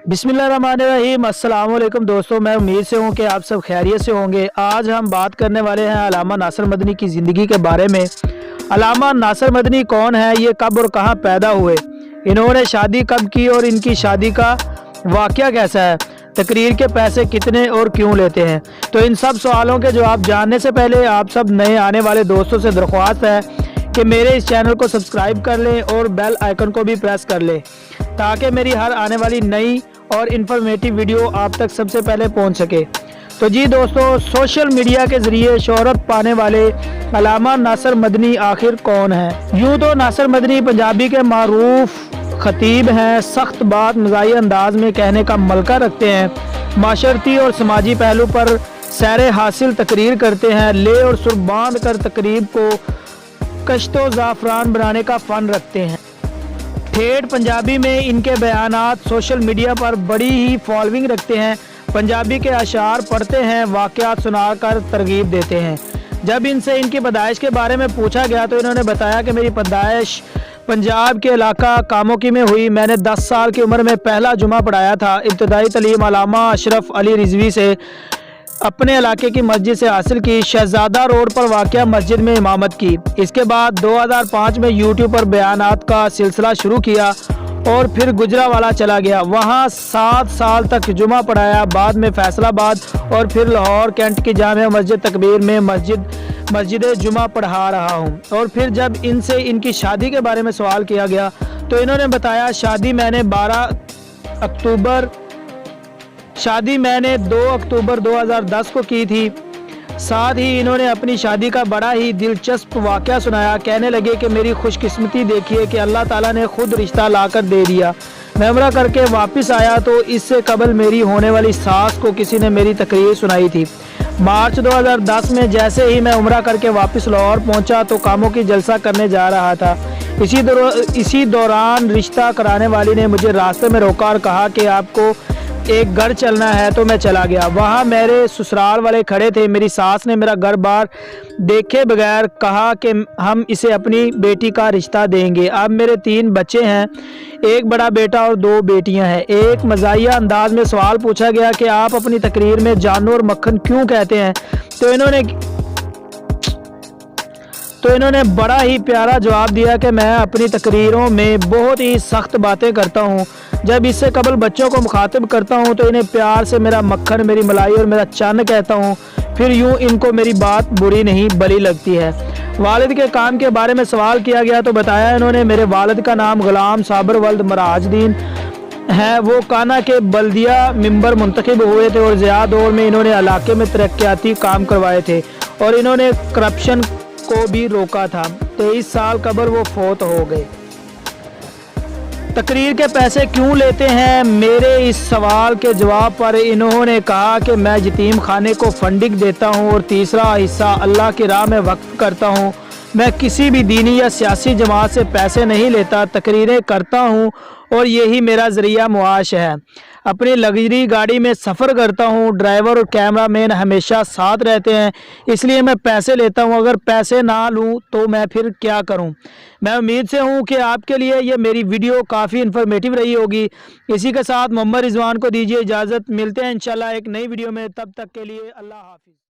बिस्मिल्लाहिर्रहमानिर्रहीम। अस्सलाम वालेकुम दोस्तों, मैं उम्मीद से हूँ कि आप सब खैरियत से होंगे। आज हम बात करने वाले हैं अल्लामा नासिर मदनी की ज़िंदगी के बारे में। अल्लामा नासिर मदनी कौन है, ये कब और कहाँ पैदा हुए, इन्होंने शादी कब की और इनकी शादी का वाक़या कैसा है, तकरीर के पैसे कितने और क्यों लेते हैं। तो इन सब सवालों के जवाब जानने से पहले आप सब नए आने वाले दोस्तों से दरख्वास्त है कि मेरे इस चैनल को सब्सक्राइब कर लें और बेल आइकन को भी प्रेस कर लें ताकि मेरी हर आने वाली नई और इन्फॉर्मेटिव वीडियो आप तक सबसे पहले पहुंच सके। तो जी दोस्तों, सोशल मीडिया के ज़रिए शोहरत पाने वाले अल्लामा नासिर मदनी आखिर कौन है। यूँ तो नासिर मदनी पंजाबी के मारूफ खतीब हैं, सख्त बात मज़ाही अंदाज में कहने का मलका रखते हैं, माशरती और समाजी पहलू पर सैर हासिल तकरीर करते हैं, ले और सुर बांध कर तकरीब को कश्तो ज़ाफ़रान बनाने का फ़न रखते हैं। ठेठ पंजाबी में इनके बयानात सोशल मीडिया पर बड़ी ही फॉलोइंग रखते हैं। पंजाबी के अशार पढ़ते हैं, वाक़यात सुनाकर तरगीब देते हैं। जब इनसे इनकी पैदाइश के बारे में पूछा गया तो इन्होंने बताया कि मेरी पैदाइश पंजाब के इलाका कामोकी में हुई। मैंने 10 साल की उम्र में पहला जुमा पढ़ाया था। इब्तदाई तालीम अल्लामा अशरफ अली रिजवी से अपने इलाके की मस्जिद से हासिल की। शहजादा रोड पर वाक़या मस्जिद में इमामत की। इसके बाद 2005 में यूट्यूब पर बयानात का सिलसिला शुरू किया और फिर गुजरावाला चला गया, वहाँ 7 साल तक जुमा पढ़ाया। बाद में फैसलाबाद और फिर लाहौर कैंट की जामिया मस्जिद तकबीर में मस्जिद जुमा पढ़ा रहा हूँ। और फिर जब इनसे इनकी शादी के बारे में सवाल किया गया तो इन्होंने बताया शादी मैंने 2 अक्टूबर 2010 को की थी। साथ ही इन्होंने अपनी शादी का बड़ा ही दिलचस्प वाक़या सुनाया। कहने लगे कि मेरी खुशकिस्मती देखिए कि अल्लाह ताला ने खुद रिश्ता लाकर दे दिया। मैं उम्रा करके वापस आया तो इससे कबल मेरी होने वाली सास को किसी ने मेरी तकरीर सुनाई थी। मार्च 2010 में जैसे ही मैं उम्रा करके वापस लाहौर पहुंचा तो कामों की जलसा करने जा रहा था। इसी दौरान रिश्ता कराने वाली ने मुझे रास्ते में रोका और कहा कि आपको एक घर चलना है। तो मैं चला गया। वहाँ मेरे ससुराल वाले खड़े थे। मेरी सास ने मेरा घर बार देखे बगैर कहा कि हम इसे अपनी बेटी का रिश्ता देंगे। अब मेरे 3 बच्चे हैं, एक बड़ा बेटा और 2 बेटियां हैं। एक मज़ाहिया अंदाज में सवाल पूछा गया कि आप अपनी तकरीर में जानवर और मक्खन क्यों कहते हैं। तो इन्होंने बड़ा ही प्यारा जवाब दिया कि मैं अपनी तकरीरों में बहुत ही सख्त बातें करता हूँ। जब इससे कबल बच्चों को मुखातिब करता हूँ तो इन्हें प्यार से मेरा मक्खन, मेरी मलाई और मेरा चन्न कहता हूँ। फिर यूँ इनको मेरी बात बुरी नहीं भली लगती है। वालिद के काम के बारे में सवाल किया गया तो बताया इन्होंने मेरे वालिद का नाम गुलाम साबर वल्द मराजदीन है। वो काना के बल्दिया मिंबर मुंतखब हुए थे और ज़िया दौर में इन्होंने इलाके में तरक्याती काम करवाए थे और इन्होंने करप्शन को भी रोका था। 23 साल कबल वो फौत हो गए। तकरीर के पैसे क्यों लेते हैं, मेरे इस सवाल के जवाब पर इन्होंने कहा कि मैं यतीम खाने को फंडिंग देता हूं और तीसरा हिस्सा अल्लाह की राह में वक्फ करता हूं। मैं किसी भी दीनी या सियासी जमात से पैसे नहीं लेता, तकरीरें करता हूं और यही मेरा ज़रिया मुआश है। अपनी लग्जरी गाड़ी में सफ़र करता हूं, ड्राइवर और कैमरामैन हमेशा साथ रहते हैं, इसलिए मैं पैसे लेता हूं। अगर पैसे ना लूं तो मैं फिर क्या करूं। मैं उम्मीद से हूं कि आपके लिए ये मेरी वीडियो काफ़ी इन्फॉर्मेटिव रही होगी। इसी के साथ मोहम्मद रिजवान को दीजिए इजाज़त। मिलते हैं इंशाल्लाह एक नई वीडियो में, तब तक के लिए अल्लाह हाफिज़।